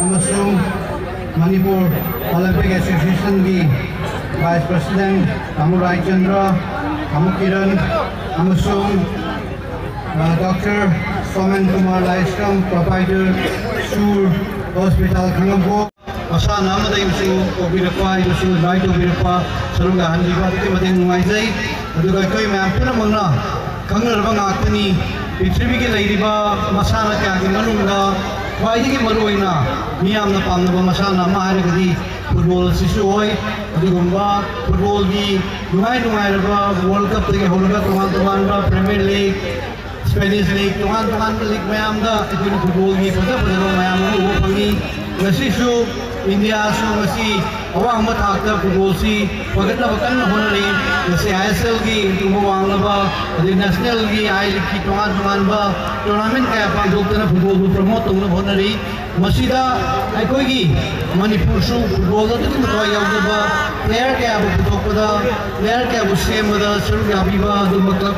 amasung Manipur Olympic Association ki Vice President Kamu Rai Chandra, Kamu Kiran, amasung Dr. Arunkumar Radeshyam, Proprietor Sur Hospital Khangampo. Masa nama dari musim Obirapa, musim right Obirapa, selalu dah handiba itu macam mengajar. Aduh kau yang mampu nak mana, kangen orang aku ni, picture kita lagi ba masa nak kaya manungga, bayi kita maruina, ni amna pamna ba masa nama hari kadi football sisuoi, aduh gomba football di dungai ba World Cup lagi holga teman-teman ba Premier League. Spanish League, teman-teman league mayam dah itu football ni, pada mayam itu pangi, nasi su India su nasi awang matak dah football si, pakai bahkan mana ni, nasi ISL ki itu awang laba, ada national ki, I League ki teman-teman ba, tournament kaya apa doktor football promote tu mana ni, masih dah, aku ki Manipur su football tu tu kau yang ba, player kaya apa doktor dah, player kaya usia muda, seru kaya biba, tu macam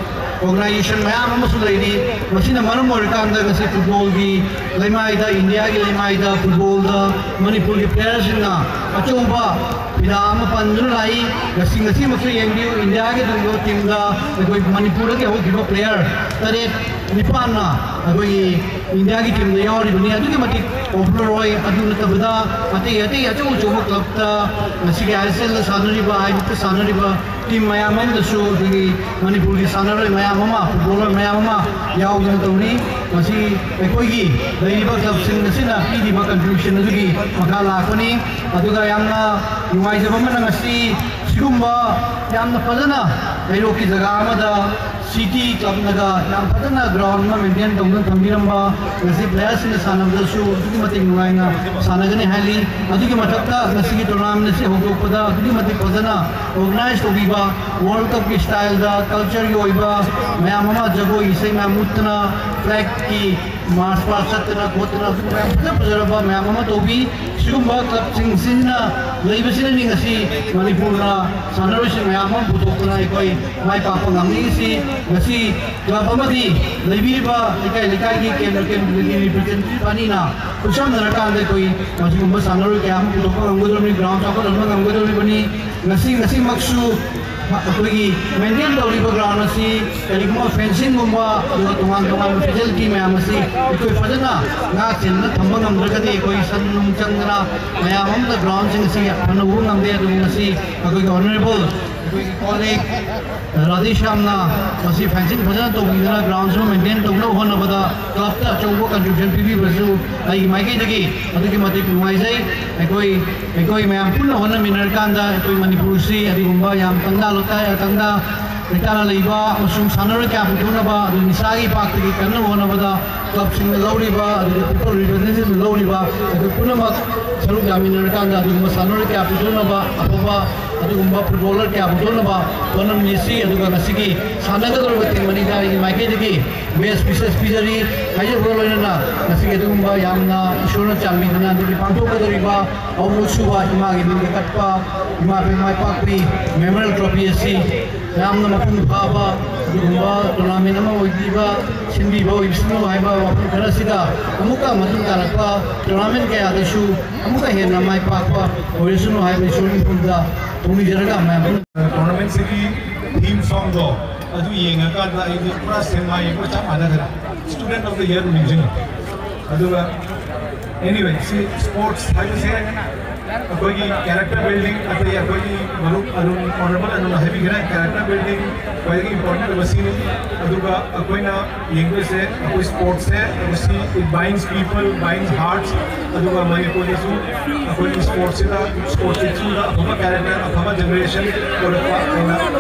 organization ma'am हम सुन रही थी machine हमारा मोर्चा अंदर कैसे football की लेमाई था India की लेमाई था फुटबॉल था मणिपुर के प्लेयर्स ना अच्छा उम्पा पिलाम पंद्रह लाई गसी गसी मसले यंगी इंडिया के दूसरी टीम का कोई मणिपुर के वो किसी प्लेयर तरे निपान ना कोई इंडिया की टीम ने और दुनिया तो क्या मत पॉपुलर हुई अदून तब दा मत ये अच्छा वो जो क्लब था गसी के ISL सानरी बा आई तो सानरी बा टीम मैम हम दसो कि मणिपुर की सानरी मैम हम फुटबॉलर मैम हम याव जन तौनी मसी कोई की लेनी बा क्लब सिंग नसी ना पी दी बा कंट्रीब्यूशन नजुगी मकाला कोनी अदुगा यांगा नुआई जब हम नंगसी सिगुम्बा यांगा पजना ऐलो की जगह आमदा सिटी क्लब नगा यांग पजना ग्राउंड में मेंटेन तौन थम्बिरम्बा नसी प्लेयर्स ने सानम दसो दुगी मते नुआईना सानगने हाली अदुगी मथक्ता नसी की टूर्नामेंट से होगो पदा दुगी मते पजना ऑर्गेनाइज होगीबा वर्ल्ड कप की स्टाइल दा कल्चर की होइबा मैम हम जगो इसे मैम मुतना फ्लैग की मार्च पास सतना कोतना मैम पजरबा मैम हम तो भी सिगुम्बा क्लब सिंगसिना लेबसिना निंगसी मणिपुर ना सानरोसि मैम हम पुतोकना कोई माइपापा ngamnisi ngasi क्लब अमदी लेबिबा लेकाई की केंद्र रिप्रेजेंटेटिव पानी ना कुछम नरकान दे कोई मसिगुम्बा सानरो के हम पुतोका अंगोदरमी ग्राउंड चाको अंगोदरमी बनी ngasi maksu कोई मेंटेन तौरी ग्राउंड असी करीगुम्बा फेंसिंग गुम्बा तोंगान फैसिलिटी मैम असी कोई फजना ना चेन्ना थंबा नंगरगदे कोई सन्नुम चंगना मैम हम द ग्राउंड सिंग सी अनवु नंगदे असी कोई ऑनरेबल कोई कॉलेज Radeshyam ना मसी फेंसिंग फजना तो बिना ग्राउंड में मेंटेन तो ना होना बता क्लब का चौबो कंट्रीब्यूशन पीवी बसु आई माइके जगी अदुके मते कुमाई जाई कोई मैम पुनः होना मिनर कांदा कोई मणिपुर से अदिगुम्बा याम तंगा लोता है तंगा रिटाना लेबा उसुम सानर क्या पुटुनबा निसागी पाक की कन्न होनबदा क्लब सिंग लौरिबा पीपल रिप्रेजेंटेटिव लौरिबा पुनमक सरुक जामिनर कांदा अदुगुम्बा सानर क्या पुटुनबा अपोबा अदुगुम्बा फुटबॉलर क्या पुटुनबा वनम निसी अदुगा नसिगी सानगदरबा टीम मनिदा माइके जगी बेस्ट पीसेस पिजरी हाइजे बोलना नसिगी अदुगुम्बा यामना ईश्वरना चालमिदना अदुगी पांथोकदरिबा अवमुसुबा इमागी बिंगे कटपा इमा पे माइपाकपी मेमोरियल ट्रॉफी असी यामना मपुंग फाबा अदुगुम्बा टूर्नामेंट अमा ओइदिबा सिंबीबा ओइबिसनो हाइबा वाफम खरसिदा अमुका मतुंग तारकपा टूर्नामेंट के आदेशु अमुका हेना माइपाकपा ओइसनो हाइबा ईश्वरनी पुंदा तोंगी जरगा मैम टूर्नामेंट से की थीम सॉन्ग दो अदु येंगा का इदि पूरा सेमा येको चा मानगरा student of the year music अदुगा एनीवे सी स्पोर्ट्स हाइबे से कोई कैरेक्टर बिल्डिंग अथवा या कोई मरुक ऑनरेबल अनु हैवी गिरा कैरेक्टर बिल्डिंग कोई इंपॉर्टेंट वसीन अदुगा कोई ना येंगे से कोई स्पोर्ट्स है उसी it binds people binds hearts अदुगा मई कोई कोई स्पोर्ट्स से स्पोर्ट्स से अफमा कैरेक्टर अफमा जनरेशन और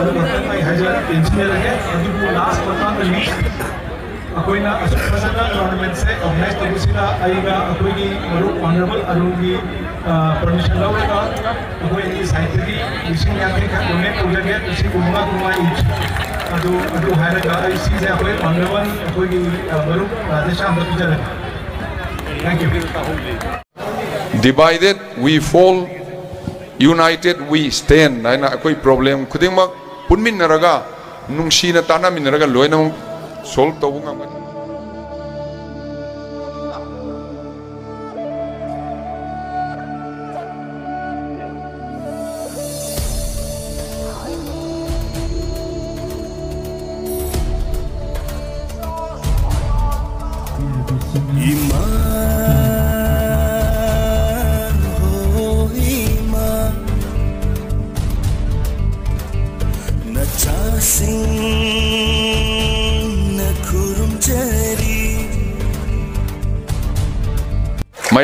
अदुगा कोई हाइजर इंजीनियर है अदुगा last but not the least कोई ना असफलता टूर्नामेंट से ऑर्गेनाइज तो उसी का आएगा कोई की मरुक ऑनरेबल अरुंगी परमिशन लाओगा कोई इस साइट की इसी में आके क्या डोनेट हो जाएगा इसी कुम्मा इच अदु हायरगा इसी से कोई ऑनरेबल कोई की मरुक राधेश्याम बतूजा thank you Divided we fall, united we stand. ना कोई प्रॉब्लम खुद में पुनमिन नरगा नुंशी न ताना मिन नरगा लोय न solve तो Bunga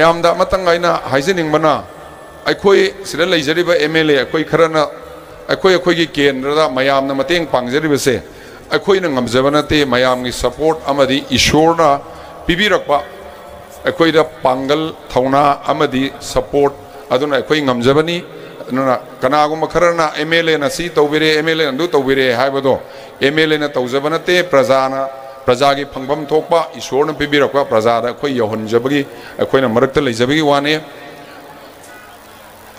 mayam da matang aina haijening bana akhoi sida leijariba MLA akhoi kharana akhoi gi kendra mayam na mateng pangjariba se akhoi na ngamjabana te mayam gi support amadi ishorna pibirakpa akhoi da pangal thauna amadi support aduna akhoi ngamjabani nuna kanagum kharana MLA na si tawbire MLA ndu tawbire haibado MLA na tawjabana te प्रजा की फंगम थोपा ईश्वर ने पिबिरकवा प्रजा अखोई यौहनजबगी अखोई मरक्त लेजबगी वाने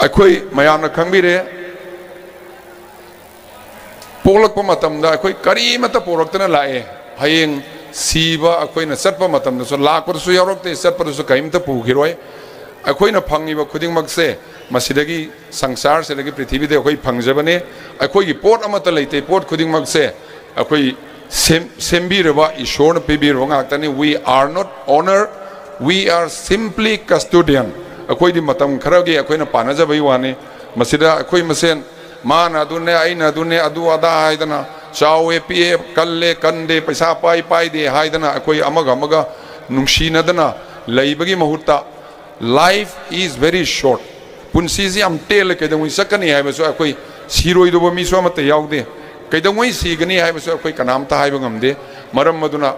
अखोई मयामना खंगबिरे पोलकपा मतमदा अखोई करीमता पोरक्तना लाए हयेंग सीबा अखोइना चटपा मतमदसु लाकपदसु यावरक्ते चटपदसु कईमता पुखिरोय अखोइना फंगिबा खुदिंगमकसे मसिदगी संसार सेदगी पृथ्वीदे अखोई फंगजबने अखोई पोट अमता लेते पोट खुदिंगमकसे अखोई Sembirava Ishon Pibirongatani, we are not honor, we are simply custodian. Akoi di matam kharagi akoi na panaja baiwane, masida akoi masen mana dunne aina dunne adu ada haidana chawe pie kalle kande paisa pai de haidana akoi amaga nungshina dana laibagi mahutta. Life is very short. Punsizi am tele kedamui sakani haibaso akoi siroi doba miso amate yaude. कईदंगोई सीगनी है बस कोई कनामता है बंगमदे मरम मधुना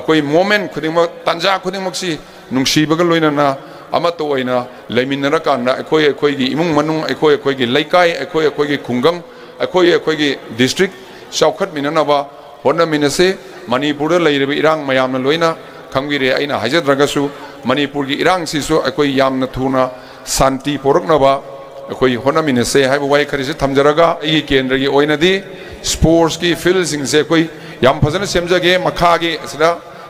कोई moment खुदिंग तंजा खुदिंग Maksi नुंगसीबग लोइना अमतो ओइना लेमिनरा कांदा अखोई अखोई इमुंग मनुंग अखोई अखोई लैकाई अखोई अखोई खुंगंग अखोई अखोई डिस्ट्रिक्ट सौखत मिननबा होना मिनसे मणिपुर लैरबे इरांग मयामना लोइना खंगिरे अइना हाइजद्रगसु मणिपुर की इरांग सिसु अखोई यामना थुना शांति पोरकनबा अखोई होना मिनसे है वाई खरिसे थमजरगा ई केंद्र की ओइनदी स्पोर्ट्स की फील्ड से कोई याम फजन सेमजगे मखागे असदा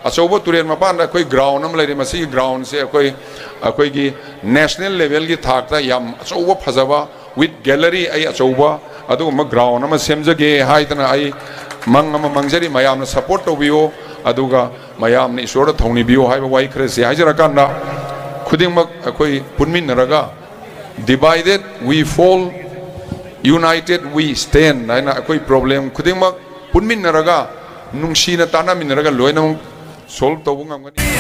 अचौब तुरेन मपान कोई ग्राउंड हम लेरे मसी ग्राउंड से कोई की नेशनल लेवल की थाकता याम अचौब फजबा विथ गैलरी आई अचौब अदुम ग्राउंड हम सेमजगे हाइतना आई मंगजरी मयाम सपोर्ट तौबियो अदुगा मयाम ने ईश्वर थौनिबियो हाइब वाई खरे से हाइजरकांदा खुदिंगमक कोई पुनमिनरगा divided we fall, united we stand. Naina akoi problem khuding mak punmin naraga nungsi na tana min naraga loina solve tawung amgani.